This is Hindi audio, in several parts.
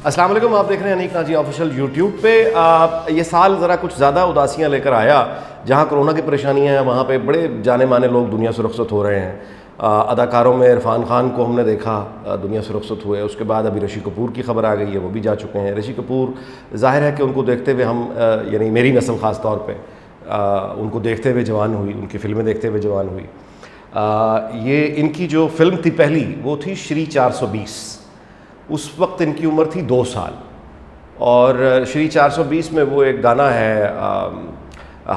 अस्सलाम वालेकुम, आप देख रहे हैं अनीक नाजी ऑफिशियल यूट्यूब पे। ये साल ज़रा कुछ ज़्यादा उदासियाँ लेकर आया। जहाँ कोरोना की परेशानियाँ हैं वहाँ पे बड़े जाने माने लोग दुनिया से रुखसत हो रहे हैं। अदाकारों में इरफान खान को हमने देखा दुनिया से रुखसत हुए। उसके बाद अभी ऋषि कपूर की खबर आ गई है, वो भी जा चुके हैं। ऋषि कपूर ज़ाहिर है कि उनको देखते हुए हम यानी मेरी नस्ल ख़ास तौर पर उनको देखते हुए जवान हुई, उनकी फ़िल्में देखते हुए जवान हुई। ये इनकी जो फ़िल्म थी पहली, वो थी श्री 420। उस वक्त इनकी उम्र थी 2 साल। और श्री 420 में वो एक गाना है,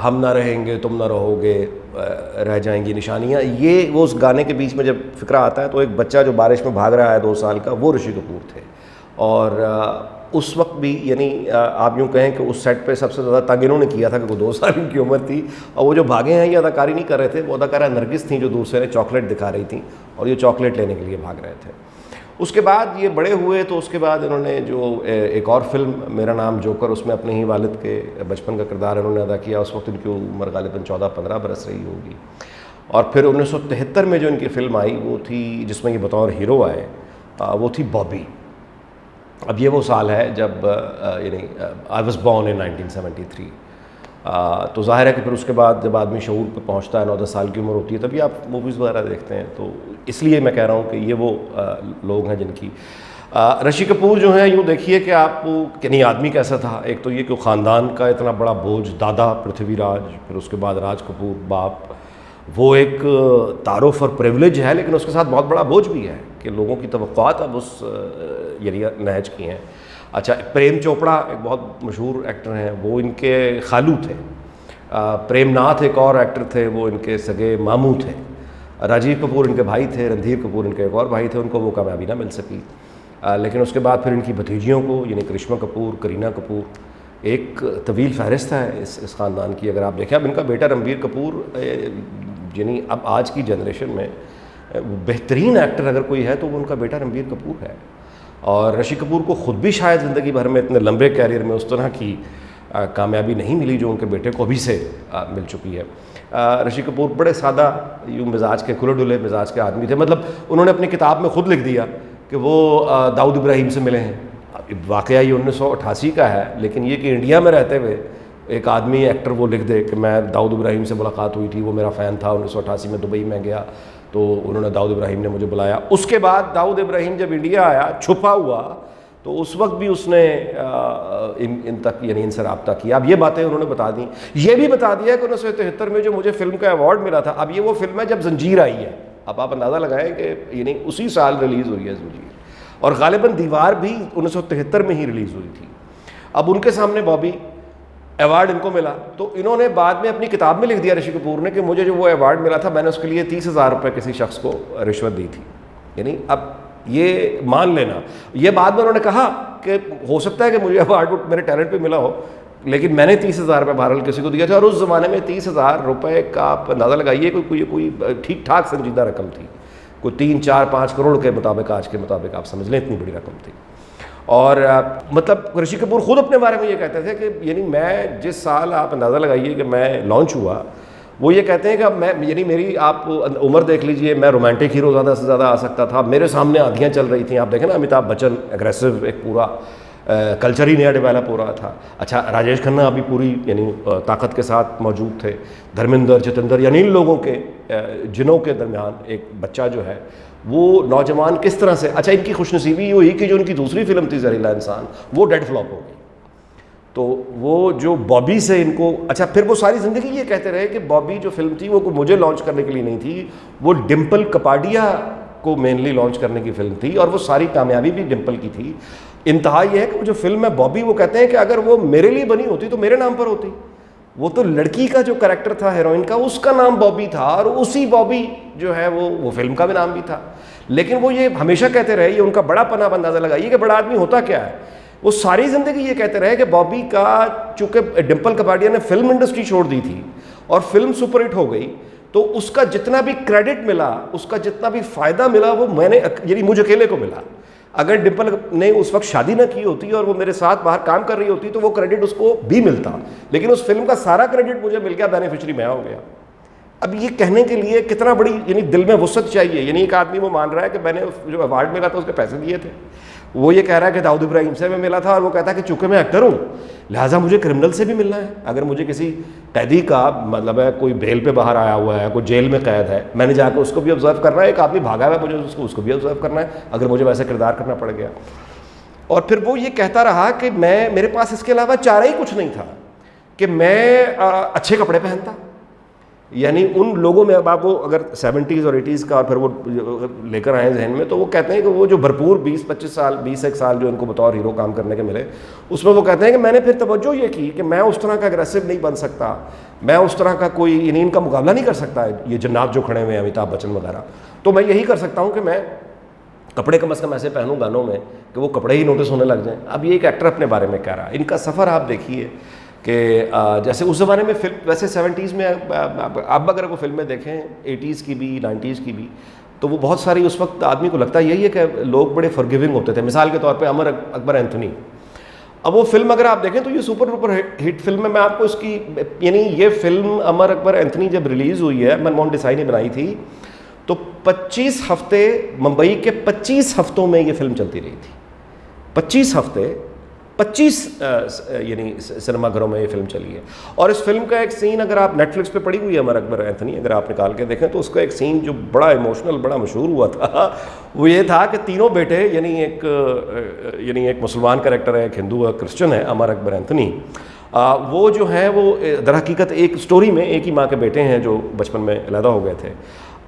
हम ना रहेंगे तुम ना रहोगे, रह जाएंगी निशानियाँ। ये वो उस गाने के बीच में जब फ़िक्रा आता है तो एक बच्चा जो बारिश में भाग रहा है 2 साल का, वो ऋषि कपूर थे। और उस वक्त भी यानी आप यूँ कहें कि उस सेट पे सबसे ज़्यादा तंग इन्होंने किया था कि वो 2 साल की उम्र थी। और वो जो भागे हैं ये अदाकारी नहीं कर रहे थे, वो अदाकारा नरगिस थी जो दूर से चॉकलेट दिखा रही थी और ये चॉकलेट लेने के लिए भाग रहे थे। उसके बाद ये बड़े हुए तो उसके बाद इन्होंने जो एक और फिल्म मेरा नाम जोकर, उसमें अपने ही वालिद के बचपन का किरदार इन्होंने अदा किया। उस वक्त इनकी उम्र गालिबन 14-15 बरस रही होगी। और फिर 1973 में जो इनकी फ़िल्म आई वो थी जिसमें ये बतौर हीरो आए, वो थी बॉबी। अब ये वो साल है जब यानी आई वॉज बॉर्न इन 1973। तो ज़ाहिर है कि फिर उसके बाद जब आदमी शऊर पे पहुंचता है, 9-10 साल की उम्र होती है, तभी आप मूवीज़ वगैरह देखते हैं। तो इसलिए मैं कह रहा हूँ कि ये वो लोग हैं जिनकी ऋषि कपूर जो हैं, यूँ देखिए कि आप कि नहीं आदमी कैसा था। एक तो ये कि ख़ानदान का इतना बड़ा बोझ, दादा पृथ्वीराज, फिर उसके बाद राज कपूर बाप, वो एक तारुफ और प्रिविलेज है, लेकिन उसके साथ बहुत बड़ा बोझ भी है कि लोगों की तवक्कुआत अब उस यानी नहज की हैं। अच्छा, प्रेम चोपड़ा एक बहुत मशहूर एक्टर हैं, वो इनके खालू थे। प्रेमनाथ एक और एक्टर थे, वो इनके सगे मामू थे। राजीव कपूर इनके भाई थे, रणधीर कपूर इनके एक और भाई थे, उनको वो कामयाबी ना मिल सकी। लेकिन उसके बाद फिर इनकी भतीजियों को यानी करिश्मा कपूर, करीना कपूर, एक तवील फहरिस्त है इस ख़ानदान की। अगर आप देखें, अब इनका बेटा रणबीर कपूर यानी अब आज की जनरेशन में बेहतरीन एक्टर अगर कोई है तो वो उनका बेटा रणबीर कपूर है। और ऋषि कपूर को ख़ुद भी शायद ज़िंदगी भर में इतने लंबे कैरियर में उस तरह की कामयाबी नहीं मिली जो उनके बेटे को अभी से मिल चुकी है। ऋषि कपूर बड़े सादा यूँ मिजाज के, खुले डुले मिजाज के आदमी थे। मतलब उन्होंने अपनी किताब में ख़ुद लिख दिया कि वो दाऊद इब्राहिम से मिले हैं। वाक़या ये 1988 का है, लेकिन ये कि इंडिया में रहते हुए एक आदमी एक्टर वो लिख दे कि मैं दाऊद इब्राहिम से मुलाकात हुई थी, वो मेरा फ़ैन था, 1988 में दुबई में गया तो उन्होंने दाऊद इब्राहिम ने मुझे बुलाया। उसके बाद दाऊद इब्राहिम जब इंडिया आया छुपा हुआ, तो उस वक्त भी उसने इन तक यानी इनसे रब्ता किया। अब ये बातें उन्होंने बता दी। ये भी बता दिया कि 1973 में जो मुझे फ़िल्म का अवार्ड मिला था, अब ये वो फिल्म है जब जंजीर आई है। अब आप अंदाज़ा लगाएं कि यानी उसी साल रिलीज़ हुई है जंजीर, और गालिबन दीवार भी 1973 में ही रिलीज़ हुई थी। अब उनके सामने बॉबी अवार्ड इनको मिला, तो इन्होंने बाद में अपनी किताब में लिख दिया ऋषि कपूर ने कि मुझे जो वो अवार्ड मिला था, मैंने उसके लिए 30,000 रुपये किसी शख्स को रिश्वत दी थी। यानी अब ये मान लेना, ये बाद में उन्होंने कहा कि हो सकता है कि मुझे अवार्ड मेरे टैलेंट पे मिला हो, लेकिन मैंने 30,000 रुपये बहरहाल किसी को दिया था। और उस ज़माने में 30,000 रुपये का आप अंदाज़ा लगाइए कोई ठीक ठाक संजीदा रकम थी, कोई 3-4-5 करोड़ के मुताबिक, आज के मुताबिक आप समझ लें इतनी बड़ी रकम थी। और मतलब ऋषि कपूर ख़ुद अपने बारे में ये कहते थे कि यानी मैं जिस साल, आप अंदाज़ा लगाइए कि मैं लॉन्च हुआ, वो ये कहते हैं कि अब मैं यानी मेरी आप उम्र देख लीजिए, मैं रोमांटिक हीरो ज़्यादा से ज़्यादा आ सकता था। मेरे सामने आंधियाँ चल रही थी। आप देखें ना, अमिताभ बच्चन एग्रेसिव, एक पूरा कल्चर ही नया डेवलप हो रहा था। अच्छा, राजेश खन्ना अभी पूरी यानी ताकत के साथ मौजूद थे। धर्मेंद्र, जितेंद्र, यानी इन लोगों के जिनों के दरमियान एक बच्चा जो है वो नौजवान किस तरह से। अच्छा, इनकी खुशनसीबी ये हुई कि जो उनकी दूसरी फिल्म थी जहरीला इंसान, वो डेड फ्लॉप हो गई। तो वो जो बॉबी से इनको, अच्छा फिर वो सारी ज़िंदगी ये कहते रहे कि बॉबी जो फिल्म थी वो मुझे लॉन्च करने के लिए नहीं थी, वो डिम्पल कपाडिया को मेनली लॉन्च करने की फ़िल्म थी, और वो सारी कामयाबी भी डिम्पल की थी। इंतहा ये है कि वो जो फिल्म है बॉबी, वो कहते हैं कि अगर वो मेरे लिए बनी होती तो मेरे नाम पर होती। वो तो लड़की का जो कैरेक्टर था हीरोइन का, उसका नाम बॉबी था, और उसी बॉबी जो है वो फिल्म का भी नाम भी था। लेकिन वो ये हमेशा कहते रहे, ये उनका बड़ा पना, अंदाज़ा लगाइए कि बड़ा आदमी होता क्या है। वो सारी ज़िंदगी ये कहते रहे कि बॉबी का, चूँकि डिम्पल कपाडिया ने फिल्म इंडस्ट्री छोड़ दी थी और फिल्म सुपरहिट हो गई, तो उसका जितना भी क्रेडिट मिला, उसका जितना भी फ़ायदा मिला, वो मैंने यानी मुझे अकेले को मिला। अगर डिम्पल ने उस वक्त शादी ना की होती और वो मेरे साथ बाहर काम कर रही होती तो वो क्रेडिट उसको भी मिलता, लेकिन उस फिल्म का सारा क्रेडिट मुझे मिल गया, बेनिफिशरी मैं हो गया। अब ये कहने के लिए कितना बड़ी यानी दिल में वुसअत चाहिए। यानी एक आदमी वो मान रहा है कि मैंने जो अवार्ड मिला था उसके पैसे दिए थे, वो ये कह रहा है कि दाऊद इब्राहिम से मैं मिला था, और वो कहता है कि चूंकि मैं एक्टर हूँ लिहाजा मुझे क्रिमिनल से भी मिलना है। अगर मुझे किसी कैदी का मतलब है, कोई बेल पे बाहर आया हुआ है, कोई जेल में कैद है, मैंने जाकर उसको भी ऑब्जर्व करना है, एक आदमी भागा हुआ है, मुझे उसको भी ऑब्जर्व करना है अगर मुझे वैसा किरदार करना पड़ गया। और फिर वो ये कहता रहा कि मेरे पास इसके अलावा चारा ही कुछ नहीं था कि मैं अच्छे कपड़े पहनता। यानी उन लोगों में, अब आप वो अगर 70s और 80s का और फिर वो लेकर आए जहन में, तो वो कहते हैं कि वो जो भरपूर 20-25 साल 20 साल जो इनको बतौर हीरो काम करने के मिले, उसमें वो कहते हैं कि मैंने फिर तवज्जो ये की कि मैं उस तरह का अग्रेसिव नहीं बन सकता, मैं उस तरह का कोई इनका मुकाबला नहीं कर सकता, ये जन्नात जो खड़े हुए हैं अमिताभ बच्चन वगैरह, तो मैं यही कर सकता हूँ कि मैं कपड़े कम अज़ कम ऐसे पहनूं गानों में कि वो कपड़े ही नोटिस होने लग जाएं। अब ये एक एक्टर अपने बारे में कह रहा है। इनका सफ़र आप देखिए कि जैसे उस ज़माने में फिल्म, वैसे 70s में अब अगर वो फिल्में देखें 80s की भी 90s की भी, तो वो बहुत सारी उस वक्त आदमी को लगता यही है कि लोग बड़े फॉरगिविंग होते थे। मिसाल के तौर पे अमर अकबर एंथनी, अब वो फिल्म अगर आप देखें तो ये सुपर डुपर हिट फिल्म है। मैं आपको इसकी, यानी ये फिल्म अमर अकबर एंथनी जब रिलीज़ हुई है, मनमोहन देसाई ने बनाई थी, तो 25 हफ्ते मुंबई के 25 हफ्तों में ये फिल्म चलती रही थी। 25 हफ्ते 25 यानी सिनेमाघरों में ये फिल्म चली है। और इस फिल्म का एक सीन अगर आप नेटफ्लिक्स पे पड़ी हुई है अमर अकबर एंथनी, अगर आप निकाल के देखें तो उसका एक सीन जो बड़ा इमोशनल, बड़ा मशहूर हुआ था, वो ये था कि तीनों बेटे, यानी एक मुसलमान कैरेक्टर है, एक हिंदू है, क्रिश्चियन है, अमर अकबर एंथनी, वो जो है वो दर हकीकत एक स्टोरी में एक ही माँ के बेटे हैं जो बचपन में अलहदा हो गए थे।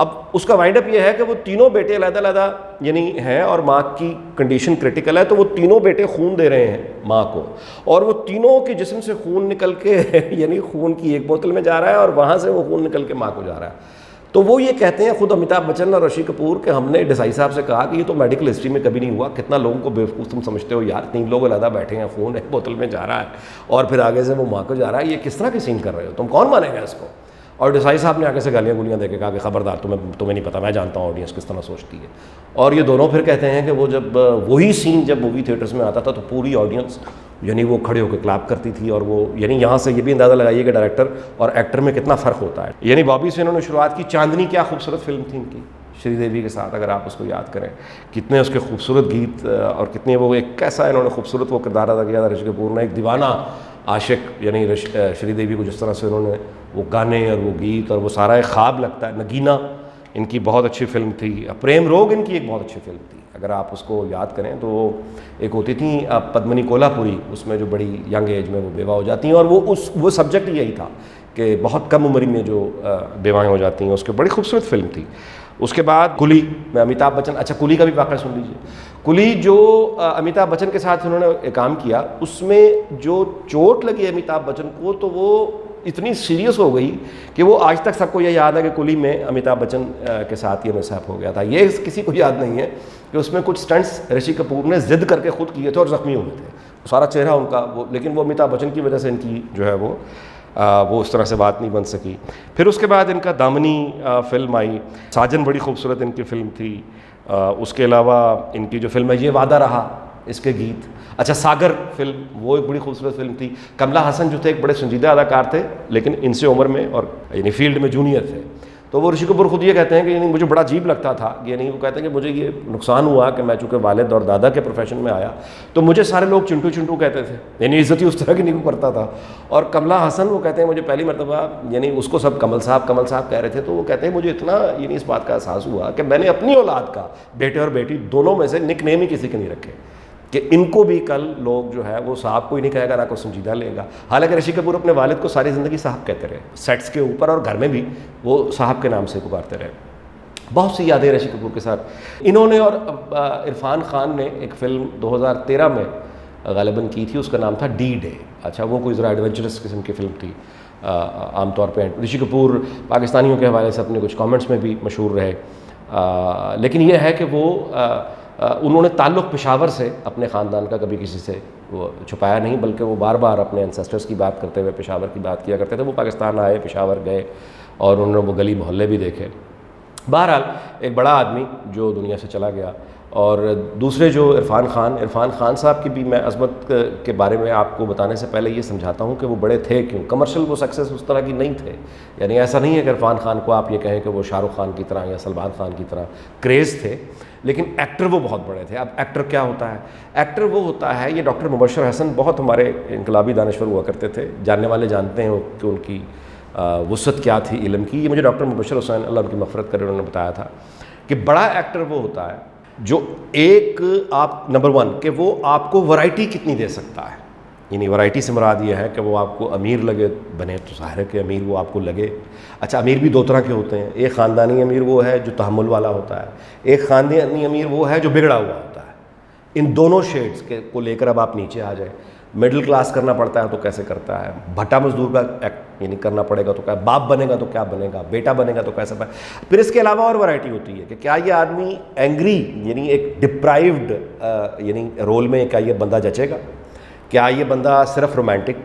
अब उसका वाइंड अप ये है कि वो तीनों बेटे अलग-अलग यानी हैं और माँ की कंडीशन क्रिटिकल है, तो वो तीनों बेटे खून दे रहे हैं माँ को, और वो तीनों के जिस्म से खून निकल के यानी खून की एक बोतल में जा रहा है और वहाँ से वो खून निकल के माँ को जा रहा है। तो वो ये कहते हैं खुद अमिताभ बच्चन और ऋषि कपूर कि हमने देसाई साहब से कहा कि ये तो मेडिकल हिस्ट्री में कभी नहीं हुआ, कितना लोगों को बेवकूफ़ तुम समझते हो यार, 3 लोग अलग बैठे हैं, खून एक बोतल में जा रहा है और फिर आगे से वो माँ को जा रहा है, ये किस तरह की सीन कर रहे हो, तुम कौन मानेगा इसको। और देसाई साहब ने आगे से गालियाँ गुलियाँ देके कहा कि खबरदार, तुम्हें नहीं पता, मैं जानता हूँ ऑडियंस किस तरह सोचती है। और ये दोनों फिर कहते हैं कि वो जब वही सीन जब मूवी थिएटर्स में आता था तो पूरी ऑडियंस यानी वो खड़े होकर क्लैप करती थी। और वो यानी यहाँ से ये भी अंदाज़ा लगाइए कि डायरेक्टर और एक्टर में कितना फ़र्क होता है। यानी बॉबी से इन्होंने शुरुआत की। चांदनी क्या खूबसूरत फिल्म थी इनकी, श्रीदेवी के साथ, अगर आप उसको याद करें, कितने उसके खूबसूरत गीत और कितने वो एक कैसा इन्होंने खूबसूरत वो किरदार अदा किया था ऋषि कपूर ने, एक दीवाना आशिक यानी श्रीदेवी को जिस तरह से उन्होंने वो गाने और वो गीत और वो सारा एक ख्वाब लगता है। नगीना इनकी बहुत अच्छी फिल्म थी। प्रेम रोग इनकी एक बहुत अच्छी फिल्म थी, अगर आप उसको याद करें तो एक होती थी पद्मिनी कोल्हापुरी, उसमें जो बड़ी यंग एज में वो बेवा हो जाती हैं और वो सब्जेक्ट यही था कि बहुत कम उम्र में जो बेवाएँ हो जाती हैं, उसकी बड़ी खूबसूरत फिल्म थी। उसके बाद कुली में अमिताभ बच्चन, अच्छा कुली का भी वाक़या सुन लीजिए। कुली जो अमिताभ बच्चन के साथ उन्होंने काम किया, उसमें जो चोट लगी अमिताभ बच्चन को तो वो इतनी सीरियस हो गई कि वो आज तक सबको ये याद है कि कुली में अमिताभ बच्चन के साथ ये मिसहैप हो गया था। ये किसी को याद नहीं है कि उसमें कुछ स्टंट्स ऋषि कपूर ने ज़िद करके खुद किए थे और ज़ख्मी हुए थे, सारा चेहरा उनका वो, लेकिन वो अमिताभ बच्चन की वजह से इनकी जो है वो उस तरह से बात नहीं बन सकी। फिर उसके बाद इनका दामनी फिल्म आई, साजन बड़ी खूबसूरत इनकी फिल्म थी। उसके अलावा इनकी जो फिल्म है ये वादा रहा, इसके गीत, अच्छा सागर फिल्म वो एक बड़ी खूबसूरत फिल्म थी। कमला हसन जो थे एक बड़े संजीदा अदाकार थे, लेकिन इनसे उम्र में और यानी फील्ड में जूनियर थे। तो वो ऋषि कपूर खुद ये कहते हैं कि यानी मुझे बड़ा अजीब लगता था, यानी वो कहते हैं कि मुझे ये नुकसान हुआ कि मैं चूँकि वालिद और दादा के प्रोफेशन में आया तो मुझे सारे लोग चिंटू चिंटू कहते थे, यानी इज्जत ही उस तरह की नहीं करता था। और कमला हसन वो कहते हैं मुझे पहली मरतबा यानी उसको सब कमल साहब कह रहे थे, तो वो कहते हैं मुझे इतना यानी इस बात का एहसास हुआ कि मैंने अपनी औलाद का, बेटे और बेटी दोनों में से निक नेम ही किसी के नहीं रखे कि इनको भी कल लोग जो है वो साहब कोई नहीं कहेगा ना कोई संजीदा लेगा। हालांकि ऋषि कपूर अपने वालिद को सारी ज़िंदगी साहब कहते रहे, सेट्स के ऊपर और घर में भी वो साहब के नाम से पुकारते रहे। बहुत सी यादें ऋषि कपूर के साथ इन्होंने। और इरफान खान ने एक फ़िल्म 2013 में गालिबन की थी, उसका नाम था डी डे। अच्छा वो कोई ज़रा एडवेंचरस किस्म की फ़िल्म थी। आमतौर पर ऋषि कपूर पाकिस्तानियों के हवाले से अपने कुछ कॉमेंट्स में भी मशहूर रहे, लेकिन यह है कि वो उन्होंने ताल्लुक़ पेशावर से अपने ख़ानदान का कभी किसी से वो छुपाया नहीं, बल्कि वो बार बार अपने एंसेस्टर्स की बात करते हुए पेशावर की बात किया करते थे। वो पाकिस्तान आए, पेशावर गए और उन्होंने वो गली मोहल्ले भी देखे। बहरहाल एक बड़ा आदमी जो दुनिया से चला गया। और दूसरे जो इरफान खान साहब की भी मैं अज़मत के बारे में आपको बताने से पहले ये समझाता हूँ कि वो बड़े थे क्यों। कमर्शियल वो सक्सेस उस तरह की नहीं थे, यानी ऐसा नहीं है कि इरफान खान को आप ये कहें कि वो शाहरुख खान की तरह या सलमान खान की तरह क्रेज़ थे, लेकिन एक्टर वो बहुत बड़े थे। अब एक्टर क्या होता है? एक्टर वो होता है, ये डॉक्टर मुबशर हसन बहुत हमारे इनकलाबी दानश्वर हुआ करते थे, जानने वाले जानते हैं कि उनकी वुसअत क्या थी इल्म की। ये मुझे डॉक्टर मुबशर हुसैन, अल्लाह उनकी मग़फ़िरत करे, उन्होंने बताया था कि बड़ा एक्टर वो होता है जो एक आप नंबर 1 कि वो आपको वैरायटी कितनी दे सकता है। यानी वैरायटी से मुराद ये है कि वो आपको अमीर लगे बने तो ज़ाहिर है कि अमीर वो आपको लगे। अच्छा, अमीर भी 2 तरह के होते हैं। एक ख़ानदानी अमीर वो है जो तहम्मुल वाला होता है, एक ख़ानदानी अमीर वो है जो बिगड़ा हुआ होता है। इन दोनों शेड्स के को लेकर अब आप नीचे आ जाए। मिडिल क्लास करना पड़ता है तो कैसे करता है, भट्टा मजदूर का एक्ट यानी करना पड़ेगा तो क्या, बाप बनेगा तो क्या बनेगा, बेटा बनेगा तो कैसे बनेगा। फिर इसके अलावा और वैरायटी होती है कि क्या ये आदमी एंग्री यानी एक डिप्राइव्ड यानी रोल में क्या ये बंदा जचेगा, क्या ये बंदा सिर्फ रोमांटिक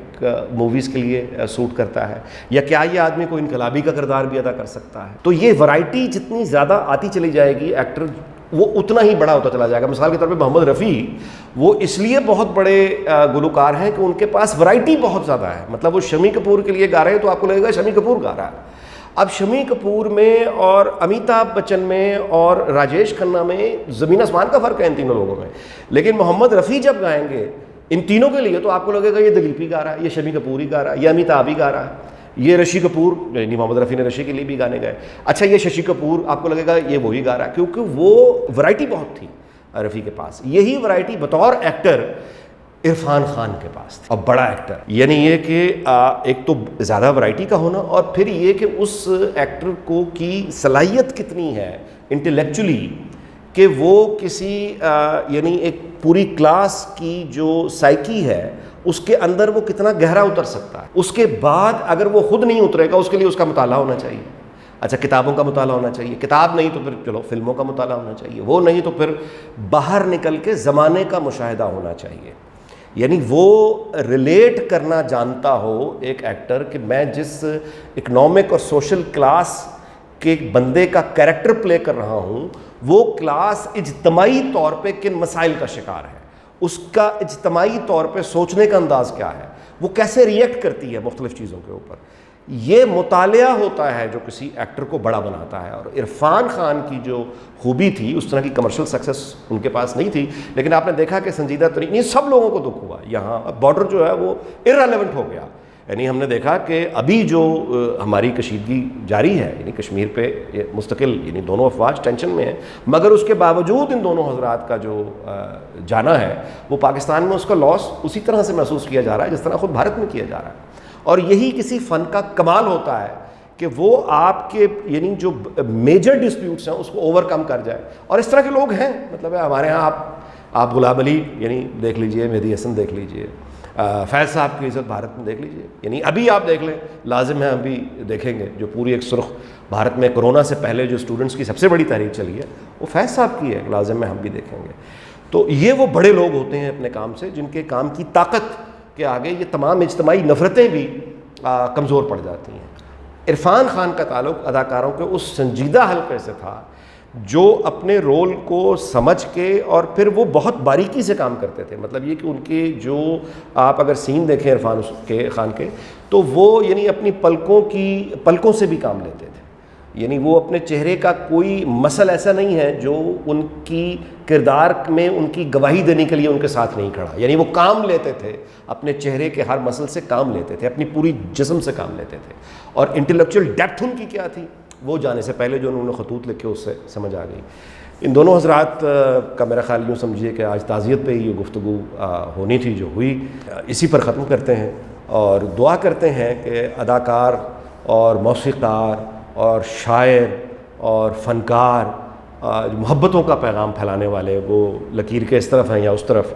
मूवीज़ के लिए सूट करता है, या क्या ये आदमी को इनकलाबी का किरदार भी अदा कर सकता है। तो ये वैरायटी जितनी ज़्यादा आती चली जाएगी, एक्टर वो उतना ही बड़ा होता चला जाएगा। मिसाल के तौर पे मोहम्मद रफ़ी वो इसलिए बहुत बड़े गुलकार हैं कि उनके पास वैरायटी बहुत ज़्यादा है। मतलब वो शमी कपूर के लिए गा रहे हैं तो आपको लगेगा शमी कपूर गा रहा है। अब शमी कपूर में और अमिताभ बच्चन में और राजेश खन्ना में ज़मीन आसमान का फ़र्क है इन तीनों लोगों में। लेकिन मोहम्मद रफ़ी जब गाएंगे इन तीनों के लिए तो आपको लगेगा ये दिलीप ही गा रहा है, ये शमी कपूर ही गा रहा है, ये अमिताभ ही गा रहा है, ये ऋषि कपूर, यानी मोहम्मद रफ़ी ने ऋषि के लिए भी गाने गाए। अच्छा, ये शशि कपूर, आपको लगेगा ये वही गा रहा है, क्योंकि वो वैरायटी बहुत थी रफ़ी के पास। यही वैरायटी बतौर एक्टर इरफान खान के पास थी। और बड़ा एक्टर यानी ये कि एक तो ज़्यादा वैरायटी का होना, और फिर ये कि उस एक्टर को की सलाहियत कितनी है इंटेलेक्चुअली कि वो किसी यानी एक पूरी क्लास की जो साइकी है उसके अंदर वो कितना गहरा उतर सकता है। उसके बाद अगर वो खुद नहीं उतरेगा, उसके लिए उसका मुताला होना चाहिए। अच्छा, किताबों का मुताला होना चाहिए, किताब नहीं तो फिर चलो फिल्मों का मुताला होना चाहिए, वो नहीं तो फिर बाहर निकल के ज़माने का मुशाहिदा होना चाहिए। यानी वो रिलेट करना जानता हो एक एक्टर कि मैं जिस इकनॉमिक और सोशल क्लास के बंदे का कैरेक्टर प्ले कर रहा हूँ, वो क्लास इज्तमाई तौर पे किन मसाइल का शिकार है, उसका इज्तमाई तौर पे सोचने का अंदाज़ क्या है, वो कैसे रिएक्ट करती है मुख्तलिफ़ चीज़ों के ऊपर। ये मुतालिया होता है जो किसी एक्टर को बड़ा बनाता है। और इरफान खान की जो खूबी थी, उस तरह की कमर्शियल सक्सेस उनके पास नहीं थी, लेकिन आपने देखा कि संजीदा तरीके नहीं, सब लोगों को दुख हुआ। यहाँ बॉर्डर जो है वो इररेलेवेंट हो गया। यानी हमने देखा कि अभी जो हमारी कशीदगी जारी है, यानी कश्मीर पे मुस्तकिल यानी दोनों अफवाज टेंशन में हैं, मगर उसके बावजूद इन दोनों हजरात का जो जाना है वो पाकिस्तान में उसका लॉस उसी तरह से महसूस किया जा रहा है जिस तरह ख़ुद भारत में किया जा रहा है। और यही किसी फ़न का कमाल होता है कि वो आपके यानी जो मेजर डिस्प्यूट्स हैं उसको ओवरकम कर जाए। और इस तरह के लोग हैं, मतलब है हमारे यहाँ आप गुलाम अली यानी देख लीजिए, मेहदी हसन देख लीजिए, फैज़ साहब की इज़्ज़त भारत में देख लीजिए, यानी अभी आप देख लें, लाजिम है हम भी देखेंगे, जो पूरी एक सुर्ख भारत में कोरोना से पहले जो स्टूडेंट्स की सबसे बड़ी तहरीक चली है वो फैज़ साहब की है, लाजिम है हम भी देखेंगे। तो ये वो बड़े लोग होते हैं अपने काम से, जिनके काम की ताकत के आगे ये तमाम इज्तमाई नफ़रतें भी कमज़ोर पड़ जाती हैं। इरफान खान का ताल्लुक़ अदाकारों के उस संजीदा हल्के से था जो अपने रोल को समझ के और फिर वो बहुत बारीकी से काम करते थे। मतलब ये कि उनके जो आप अगर सीन देखें इरफान खान के, तो वो यानी अपनी पलकों से भी काम लेते थे। यानी वो अपने चेहरे का कोई मसल ऐसा नहीं है जो उनकी किरदार में उनकी गवाही देने के लिए उनके साथ नहीं खड़ा। यानी वो काम लेते थे, अपने चेहरे के हर मसल से काम लेते थे, अपनी पूरी जिस्म से काम लेते थे। और इंटेलेक्चुअल डेप्थ उनकी क्या थी वो जाने से पहले जो उन्होंने खतूत लिखे उससे समझ आ गई। इन दोनों हजरात का मेरा ख्याल यूँ समझिए कि आज ताज़ियत पे ही ये गुफ्तगू होनी थी जो हुई, इसी पर ख़त्म करते हैं और दुआ करते हैं कि अदाकार और मौसीक़ार और शायर और फ़नकार मोहब्बतों का पैगाम फैलाने वाले वो लकीर के इस तरफ हैं या उस तरफ,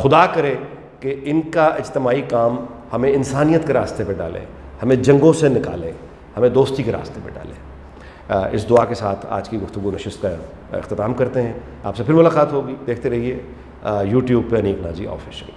खुदा करे कि इनका इज्तमाई काम हमें इंसानियत के रास्ते पर डालें, हमें जंगों से निकालें, हमें दोस्ती के रास्ते पर डालें। इस दुआ के साथ आज की गुफ्तगू नशिस्त का अख्ताम करते हैं। आपसे फिर मुलाकात होगी। देखते रहिए YouTube पे अनीक नाजी ऑफिशियल।